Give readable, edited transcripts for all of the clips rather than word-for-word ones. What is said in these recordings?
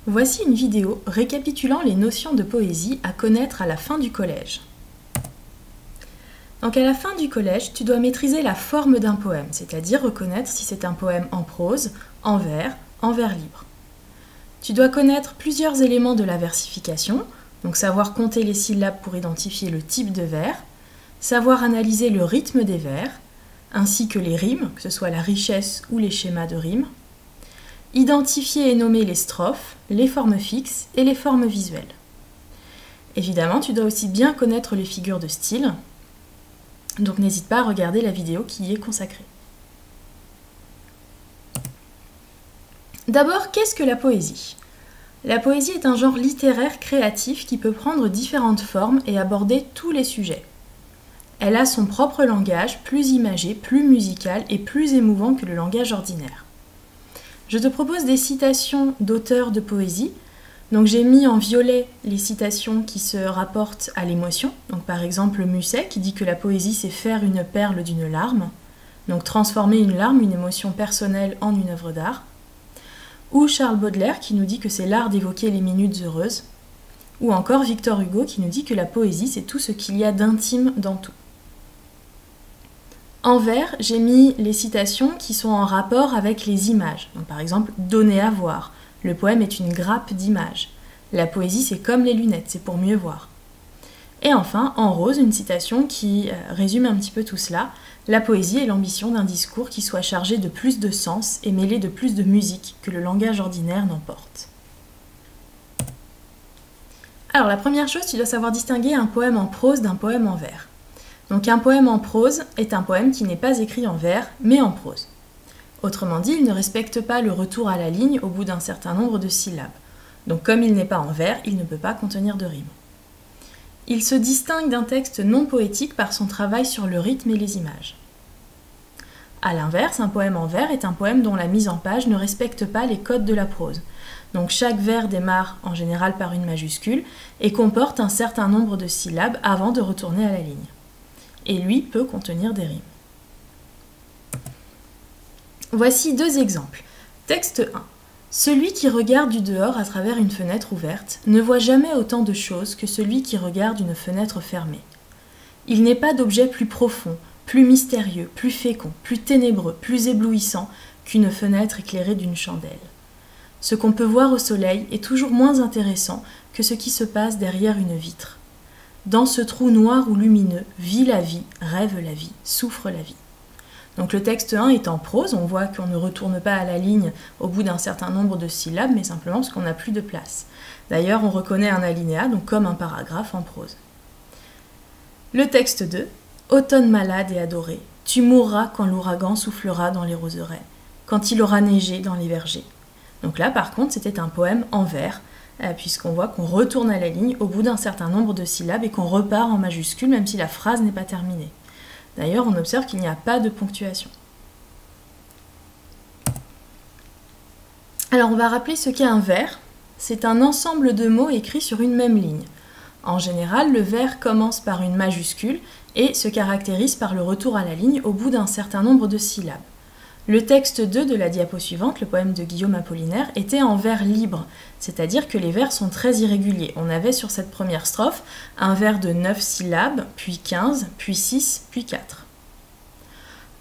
Voici une vidéo récapitulant les notions de poésie à connaître à la fin du collège. Donc à la fin du collège, tu dois maîtriser la forme d'un poème, c'est-à-dire reconnaître si c'est un poème en prose, en vers libre. Tu dois connaître plusieurs éléments de la versification, donc savoir compter les syllabes pour identifier le type de vers, savoir analyser le rythme des vers, ainsi que les rimes, que ce soit la richesse ou les schémas de rimes, identifier et nommer les strophes, les formes fixes et les formes visuelles. Évidemment, tu dois aussi bien connaître les figures de style, donc n'hésite pas à regarder la vidéo qui y est consacrée. D'abord, qu'est-ce que la poésie ? La poésie est un genre littéraire créatif qui peut prendre différentes formes et aborder tous les sujets. Elle a son propre langage, plus imagé, plus musical et plus émouvant que le langage ordinaire. Je te propose des citations d'auteurs de poésie. Donc j'ai mis en violet les citations qui se rapportent à l'émotion. Donc par exemple Musset qui dit que la poésie c'est faire une perle d'une larme. Donc transformer une larme, une émotion personnelle en une œuvre d'art. Ou Charles Baudelaire qui nous dit que c'est l'art d'évoquer les minutes heureuses. Ou encore Victor Hugo qui nous dit que la poésie c'est tout ce qu'il y a d'intime dans tout. En vers, j'ai mis les citations qui sont en rapport avec les images. Donc, par exemple, donner à voir. Le poème est une grappe d'images. La poésie, c'est comme les lunettes, c'est pour mieux voir. Et enfin, en rose, une citation qui résume un petit peu tout cela. La poésie est l'ambition d'un discours qui soit chargé de plus de sens et mêlé de plus de musique que le langage ordinaire n'emporte. Alors, la première chose, tu dois savoir distinguer un poème en prose d'un poème en vers. Donc un poème en prose est un poème qui n'est pas écrit en vers, mais en prose. Autrement dit, il ne respecte pas le retour à la ligne au bout d'un certain nombre de syllabes. Donc comme il n'est pas en vers, il ne peut pas contenir de rime. Il se distingue d'un texte non poétique par son travail sur le rythme et les images. A l'inverse, un poème en vers est un poème dont la mise en page ne respecte pas les codes de la prose. Donc chaque vers démarre en général par une majuscule et comporte un certain nombre de syllabes avant de retourner à la ligne. Et lui peut contenir des rimes. Voici deux exemples. Texte 1. Celui qui regarde du dehors à travers une fenêtre ouverte ne voit jamais autant de choses que celui qui regarde une fenêtre fermée. Il n'est pas d'objet plus profond, plus mystérieux, plus fécond, plus ténébreux, plus éblouissant qu'une fenêtre éclairée d'une chandelle. Ce qu'on peut voir au soleil est toujours moins intéressant que ce qui se passe derrière une vitre. Dans ce trou noir ou lumineux, vit la vie, rêve la vie, souffre la vie. Donc le texte 1 est en prose, on voit qu'on ne retourne pas à la ligne au bout d'un certain nombre de syllabes, mais simplement parce qu'on n'a plus de place. D'ailleurs, on reconnaît un alinéa, donc comme un paragraphe en prose. Le texte 2, automne malade et adoré, tu mourras quand l'ouragan soufflera dans les roseraies, quand il aura neigé dans les vergers. Donc là, par contre, c'était un poème en vers, puisqu'on voit qu'on retourne à la ligne au bout d'un certain nombre de syllabes et qu'on repart en majuscule même si la phrase n'est pas terminée. D'ailleurs, on observe qu'il n'y a pas de ponctuation. Alors, on va rappeler ce qu'est un vers. C'est un ensemble de mots écrits sur une même ligne. En général, le vers commence par une majuscule et se caractérise par le retour à la ligne au bout d'un certain nombre de syllabes. Le texte 2 de la diapo suivante, le poème de Guillaume Apollinaire, était en vers libre, c'est-à-dire que les vers sont très irréguliers. On avait sur cette première strophe un vers de 9 syllabes, puis 15, puis 6, puis 4.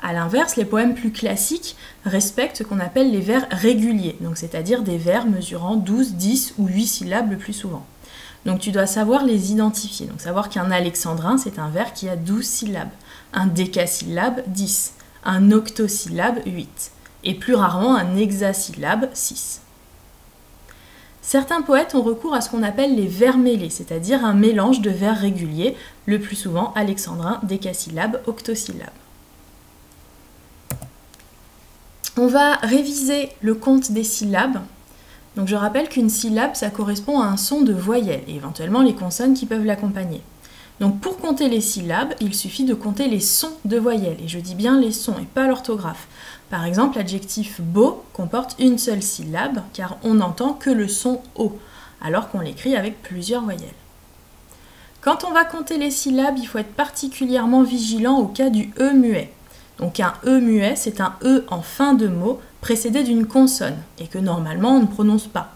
A l'inverse, les poèmes plus classiques respectent ce qu'on appelle les vers réguliers, donc c'est-à-dire des vers mesurant 12, 10 ou 8 syllabes le plus souvent. Donc tu dois savoir les identifier, donc savoir qu'un alexandrin, c'est un vers qui a 12 syllabes, un décasyllabe, 10. Un octosyllabe 8, et plus rarement un hexasyllabe 6. Certains poètes ont recours à ce qu'on appelle les vers mêlés, c'est-à-dire un mélange de vers réguliers, le plus souvent alexandrin, décasyllabe, octosyllabe. On va réviser le compte des syllabes. Donc je rappelle qu'une syllabe, ça correspond à un son de voyelle, et éventuellement les consonnes qui peuvent l'accompagner. Donc pour compter les syllabes, il suffit de compter les sons de voyelles, et je dis bien les sons et pas l'orthographe. Par exemple, l'adjectif beau comporte une seule syllabe, car on n'entend que le son O, alors qu'on l'écrit avec plusieurs voyelles. Quand on va compter les syllabes, il faut être particulièrement vigilant au cas du E muet. Donc un E muet, c'est un E en fin de mot, précédé d'une consonne, et que normalement on ne prononce pas.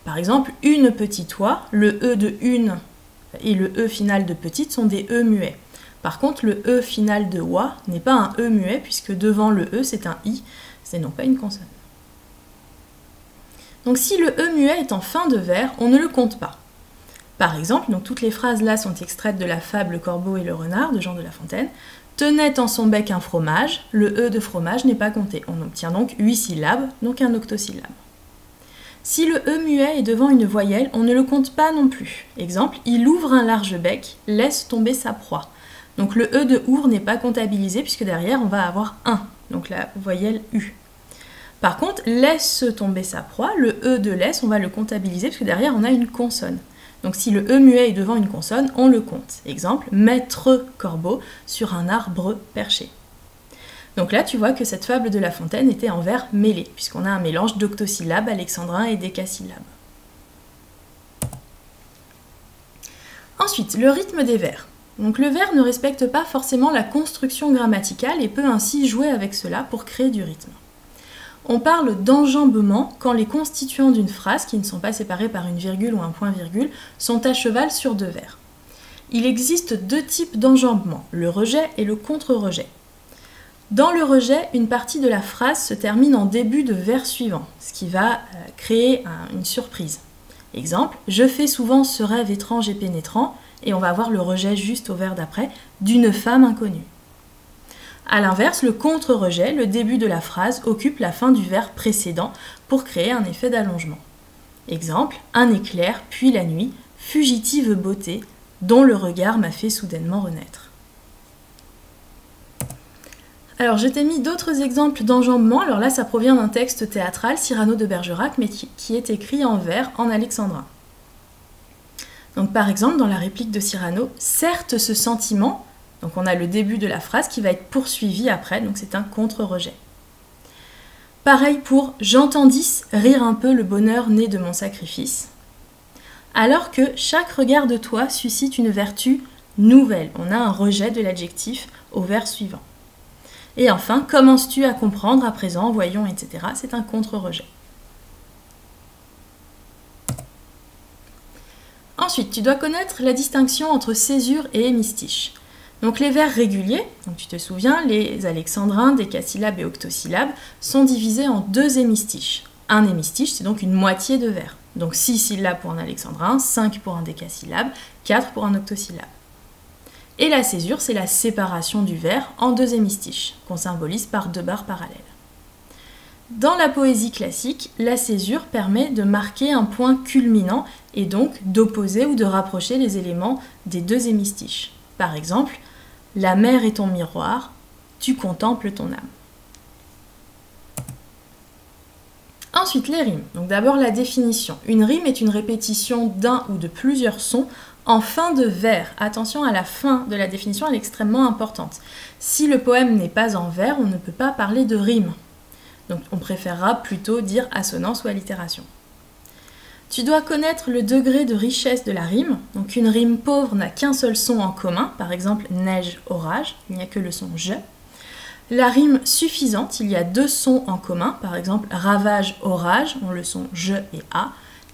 Par exemple, une petite oie, le E de une et le E final de petite sont des E muets. Par contre, le E final de oie n'est pas un E muet puisque devant le E c'est un I, c'est non pas une consonne. Donc si le E muet est en fin de vers, on ne le compte pas. Par exemple, donc toutes les phrases là sont extraites de la fable Le Corbeau et le Renard de Jean de La Fontaine. Tenait en son bec un fromage, le E de fromage n'est pas compté. On obtient donc 8 syllabes, donc un octosyllabe. Si le E muet est devant une voyelle, on ne le compte pas non plus. Exemple, il ouvre un large bec, laisse tomber sa proie. Donc le E de ouvre n'est pas comptabilisé puisque derrière on va avoir 1, donc la voyelle U. Par contre, laisse tomber sa proie, le E de laisse, on va le comptabiliser puisque derrière on a une consonne. Donc si le E muet est devant une consonne, on le compte. Exemple, maître corbeau sur un arbre perché. Donc là, tu vois que cette fable de La Fontaine était en vers mêlés, puisqu'on a un mélange d'octosyllabes alexandrins et décasyllabes. Ensuite, le rythme des vers. Donc le vers ne respecte pas forcément la construction grammaticale et peut ainsi jouer avec cela pour créer du rythme. On parle d'enjambement quand les constituants d'une phrase, qui ne sont pas séparés par une virgule ou un point-virgule, sont à cheval sur deux vers. Il existe deux types d'enjambement, le rejet et le contre-rejet. Dans le rejet, une partie de la phrase se termine en début de vers suivant, ce qui va créer une surprise. Exemple, je fais souvent ce rêve étrange et pénétrant, et on va avoir le rejet juste au vers d'après, d'une femme inconnue. A l'inverse, le contre-rejet, le début de la phrase, occupe la fin du vers précédent pour créer un effet d'allongement. Exemple, un éclair, puis la nuit, fugitive beauté, dont le regard m'a fait soudainement renaître. Alors, je t'ai mis d'autres exemples d'enjambement. Alors là, ça provient d'un texte théâtral, Cyrano de Bergerac, mais qui est écrit en vers, en alexandrin. Donc, par exemple, dans la réplique de Cyrano, « Certes, ce sentiment », donc on a le début de la phrase qui va être poursuivi après, donc c'est un contre-rejet. Pareil pour « J'entendis rire un peu le bonheur né de mon sacrifice », alors que chaque regard de toi suscite une vertu nouvelle. On a un rejet de l'adjectif au vers suivant. Et enfin, commences-tu à comprendre à présent, voyons, etc. C'est un contre-rejet. Ensuite, tu dois connaître la distinction entre césure et hémistiche. Donc les vers réguliers, donc tu te souviens, les alexandrins, décasyllabes et octosyllabes, sont divisés en deux hémistiches. Un hémistiche, c'est donc une moitié de vers. Donc 6 syllabes pour un alexandrin, 5 pour un décasyllabe, 4 pour un octosyllabe. Et la césure, c'est la séparation du vers en deux hémistiches, qu'on symbolise par deux barres parallèles. Dans la poésie classique, la césure permet de marquer un point culminant et donc d'opposer ou de rapprocher les éléments des deux hémistiches. Par exemple, « La mer est ton miroir, tu contemples ton âme ». Ensuite, les rimes. Donc d'abord la définition. Une rime est une répétition d'un ou de plusieurs sons en fin de vers. Attention à la fin de la définition, elle est extrêmement importante. Si le poème n'est pas en vers, on ne peut pas parler de rime. Donc on préférera plutôt dire assonance ou allitération. Tu dois connaître le degré de richesse de la rime. Donc une rime pauvre n'a qu'un seul son en commun, par exemple neige, orage, il n'y a que le son je. La rime suffisante, il y a deux sons en commun, par exemple ravage, orage, ont le son je et a.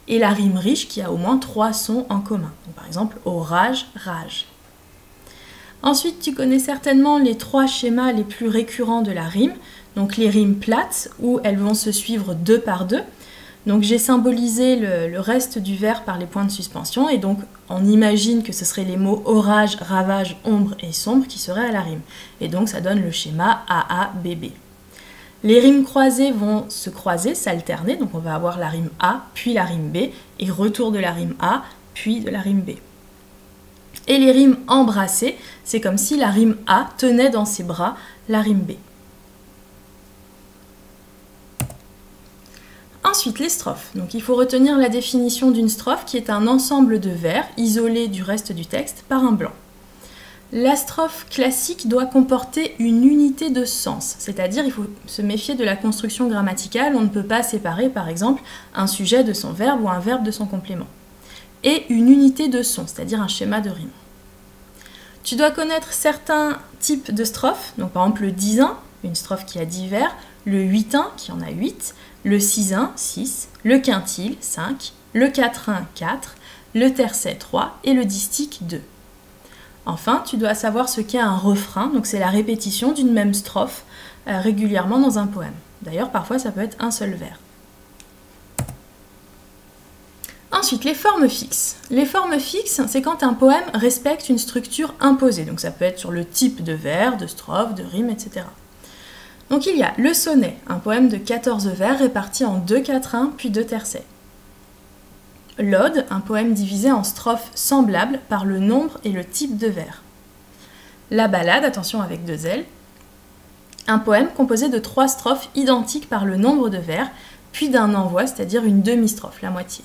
Et la rime riche qui a au moins 3 sons en commun, donc par exemple orage, rage. Ensuite, tu connais certainement les 3 schémas les plus récurrents de la rime, donc les rimes plates où elles vont se suivre 2 par 2. Donc j'ai symbolisé le reste du vers par les points de suspension et donc on imagine que ce seraient les mots orage, ravage, ombre et sombre qui seraient à la rime. Et donc ça donne le schéma AA-BB. Les rimes croisées vont se croiser, s'alterner, donc on va avoir la rime A, puis la rime B, et retour de la rime A, puis de la rime B. Et les rimes embrassées, c'est comme si la rime A tenait dans ses bras la rime B. Ensuite, les strophes. Donc il faut retenir la définition d'une strophe qui est un ensemble de vers isolés du reste du texte par un blanc. La strophe classique doit comporter une unité de sens, c'est-à-dire il faut se méfier de la construction grammaticale, on ne peut pas séparer par exemple un sujet de son verbe ou un verbe de son complément. Et une unité de son, c'est-à-dire un schéma de rime. Tu dois connaître certains types de strophes, donc par exemple le 10-1, une strophe qui a 10 vers, le 8-1 qui en a 8, le sisin 6, le quintile 5, le quatrain 4, le tercet 3 et le distique 2. Enfin, tu dois savoir ce qu'est un refrain, donc c'est la répétition d'une même strophe régulièrement dans un poème. D'ailleurs, parfois ça peut être un seul vers. Ensuite, les formes fixes. Les formes fixes, c'est quand un poème respecte une structure imposée. Donc ça peut être sur le type de vers, de strophe, de rime, etc. Donc il y a le sonnet, un poème de 14 vers répartis en 2 quatrains puis 2 tercets. L'ode, un poème divisé en strophes semblables par le nombre et le type de vers. La ballade, attention avec 2 L, un poème composé de 3 strophes identiques par le nombre de vers, puis d'un envoi, c'est-à-dire une demi-strophe, la moitié.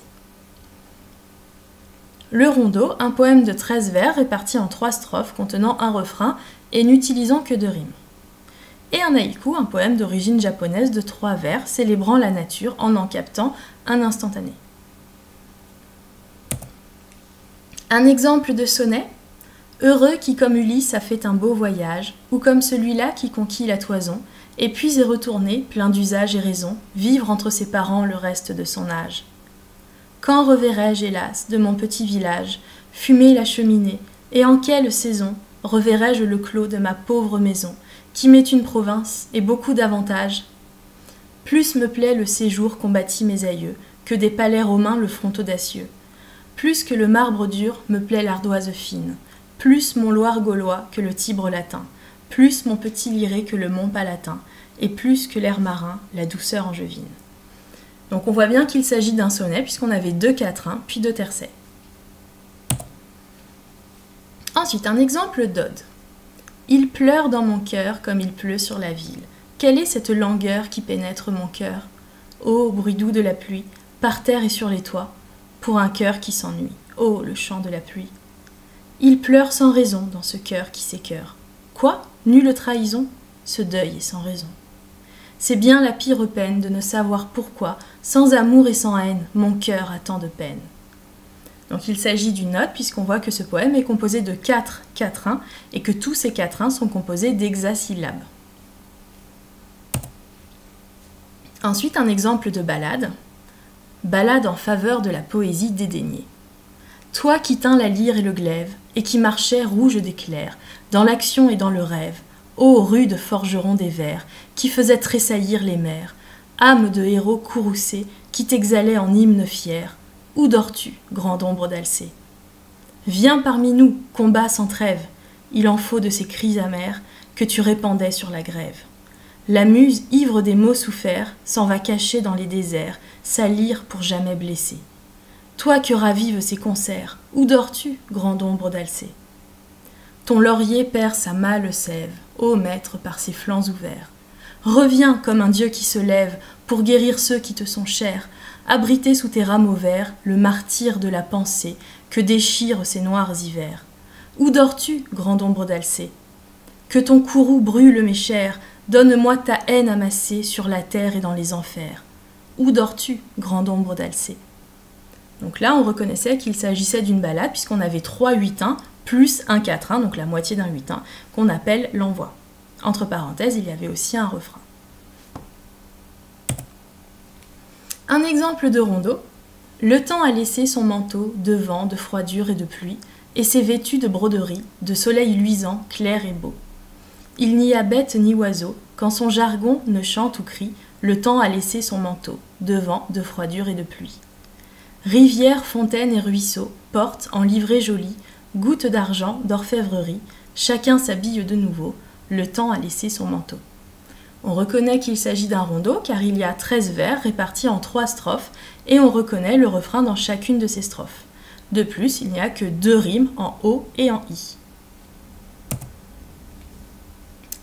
Le rondeau, un poème de 13 vers répartis en 3 strophes contenant un refrain et n'utilisant que 2 rimes. Et un haïku, un poème d'origine japonaise de 3 vers célébrant la nature en captant un instantané. Un exemple de sonnet: heureux qui comme Ulysse a fait un beau voyage, ou comme celui-là qui conquit la toison, et puis est retourné, plein d'usage et raison, vivre entre ses parents le reste de son âge. Quand reverrai-je, hélas, de mon petit village, fumer la cheminée, et en quelle saison reverrai-je le clos de ma pauvre maison, qui m'est une province et beaucoup d'avantages? Plus me plaît le séjour qu'ont bâti mes aïeux, que des palais romains le front audacieux. Plus que le marbre dur me plaît l'ardoise fine, plus mon Loir gaulois que le Tibre latin, plus mon petit Liré que le Mont Palatin, et plus que l'air marin, la douceur angevine. Donc on voit bien qu'il s'agit d'un sonnet puisqu'on avait 2 quatrains puis 2 tercets. Ensuite, un exemple d'ode. Il pleure dans mon cœur comme il pleut sur la ville. Quelle est cette langueur qui pénètre mon cœur? Ô bruit doux de la pluie, par terre et sur les toits, pour un cœur qui s'ennuie. Ô le chant de la pluie. Il pleure sans raison dans ce cœur qui s'écœure. Quoi? Nulle trahison? Ce deuil est sans raison. C'est bien la pire peine de ne savoir pourquoi, sans amour et sans haine, mon cœur a tant de peine. Donc il s'agit d'une ode puisqu'on voit que ce poème est composé de 4 quatrains et que tous ces quatrains sont composés d'hexasyllabes. Ensuite, un exemple de ballade. Ballade en faveur de la poésie dédaignée. Toi qui tins la lyre et le glaive, et qui marchais rouge d'éclairs, dans l'action et dans le rêve, ô rude forgeron des vers, qui faisait tressaillir les mers, âme de héros courroucé, qui t'exhalait en hymne fier, où dors-tu, grande ombre d'Alcée? Viens parmi nous, combat sans trêve, il en faut de ces cris amers que tu répandais sur la grève. La muse, ivre des maux soufferts, s'en va cacher dans les déserts, sa lyre pour jamais blessée. Toi que ravivent ces concerts, où dors-tu, grande ombre d'Alcée? Ton laurier perd sa mâle sève, ô maître par ses flancs ouverts. Reviens comme un dieu qui se lève pour guérir ceux qui te sont chers, abriter sous tes rameaux verts le martyre de la pensée que déchirent ces noirs hivers. Où dors-tu, grande ombre d'Alcée? Que ton courroux brûle mes chairs, donne-moi ta haine amassée sur la terre et dans les enfers. Où dors-tu, grande ombre d'Alcée? Donc là, on reconnaissait qu'il s'agissait d'une ballade puisqu'on avait 3 huitains plus un quatrain, donc la moitié d'un huitain, qu'on appelle l'envoi. Entre parenthèses, il y avait aussi un refrain. Un exemple de rondeau. Le temps a laissé son manteau de vent, de froidure et de pluie, et s'est vêtu de broderies, de soleil luisant, clair et beau. Il n'y a bête ni oiseau, quand son jargon ne chante ou crie, le temps a laissé son manteau, de vent, de froidure et de pluie. Rivières, fontaines et ruisseaux portent, en livrée jolie, gouttes d'argent, d'orfèvrerie, chacun s'habille de nouveau, le temps a laissé son manteau. On reconnaît qu'il s'agit d'un rondeau car il y a 13 vers répartis en 3 strophes et on reconnaît le refrain dans chacune de ces strophes. De plus, il n'y a que 2 rimes en O et en I.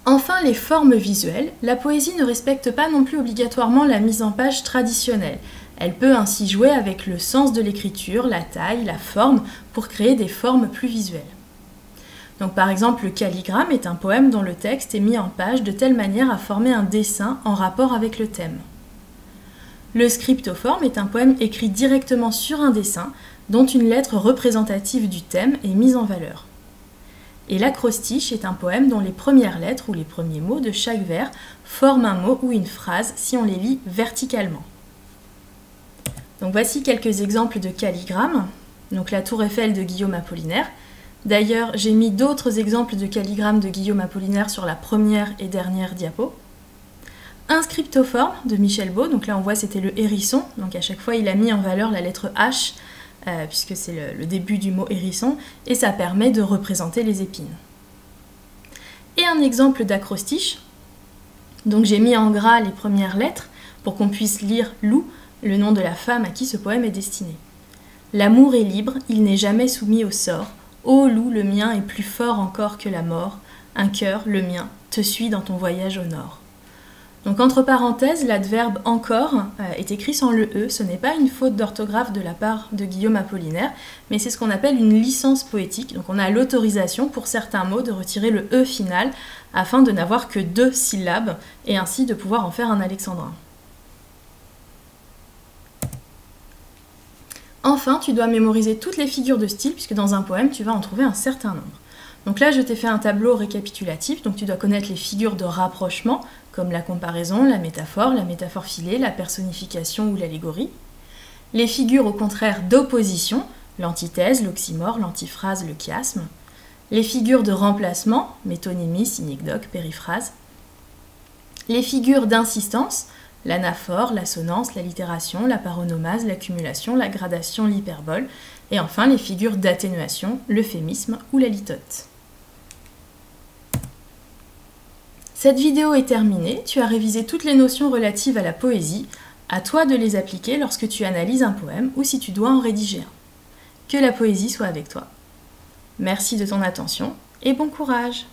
Enfin, les formes visuelles. La poésie ne respecte pas non plus obligatoirement la mise en page traditionnelle. Elle peut ainsi jouer avec le sens de l'écriture, la taille, la forme, pour créer des formes plus visuelles. Donc par exemple, le calligramme est un poème dont le texte est mis en page de telle manière à former un dessin en rapport avec le thème. Le scriptoforme est un poème écrit directement sur un dessin, dont une lettre représentative du thème est mise en valeur. Et l'acrostiche est un poème dont les premières lettres ou les premiers mots de chaque vers forment un mot ou une phrase si on les lit verticalement. Donc voici quelques exemples de calligrammes. Donc la tour Eiffel de Guillaume Apollinaire. D'ailleurs, j'ai mis d'autres exemples de calligrammes de Guillaume Apollinaire sur la première et dernière diapo. Un scriptoforme de Michel Beau, donc là on voit c'était le hérisson, donc à chaque fois il a mis en valeur la lettre H, puisque c'est le début du mot hérisson, et ça permet de représenter les épines. Et un exemple d'acrostiche, donc j'ai mis en gras les premières lettres pour qu'on puisse lire Lou, le nom de la femme à qui ce poème est destiné. L'amour est libre, il n'est jamais soumis au sort. Ô loup, le mien est plus fort encore que la mort. Un cœur, le mien, te suit dans ton voyage au nord. Donc entre parenthèses, l'adverbe encore est écrit sans le E. Ce n'est pas une faute d'orthographe de la part de Guillaume Apollinaire, mais c'est ce qu'on appelle une licence poétique. Donc on a l'autorisation pour certains mots de retirer le E final afin de n'avoir que 2 syllabes et ainsi de pouvoir en faire un alexandrin. Enfin, tu dois mémoriser toutes les figures de style puisque dans un poème, tu vas en trouver un certain nombre. Donc là, je t'ai fait un tableau récapitulatif, donc tu dois connaître les figures de rapprochement, comme la comparaison, la métaphore filée, la personnification ou l'allégorie. Les figures au contraire d'opposition, l'antithèse, l'oxymore, l'antiphrase, le chiasme. Les figures de remplacement, métonymie, synecdoque, périphrase. Les figures d'insistance, l'anaphore, l'assonance, l'allitération, la paronomase, l'accumulation, la gradation, l'hyperbole. Et enfin, les figures d'atténuation, l'euphémisme ou la litote. Cette vidéo est terminée, tu as révisé toutes les notions relatives à la poésie, à toi de les appliquer lorsque tu analyses un poème ou si tu dois en rédiger un. Que la poésie soit avec toi. Merci de ton attention et bon courage!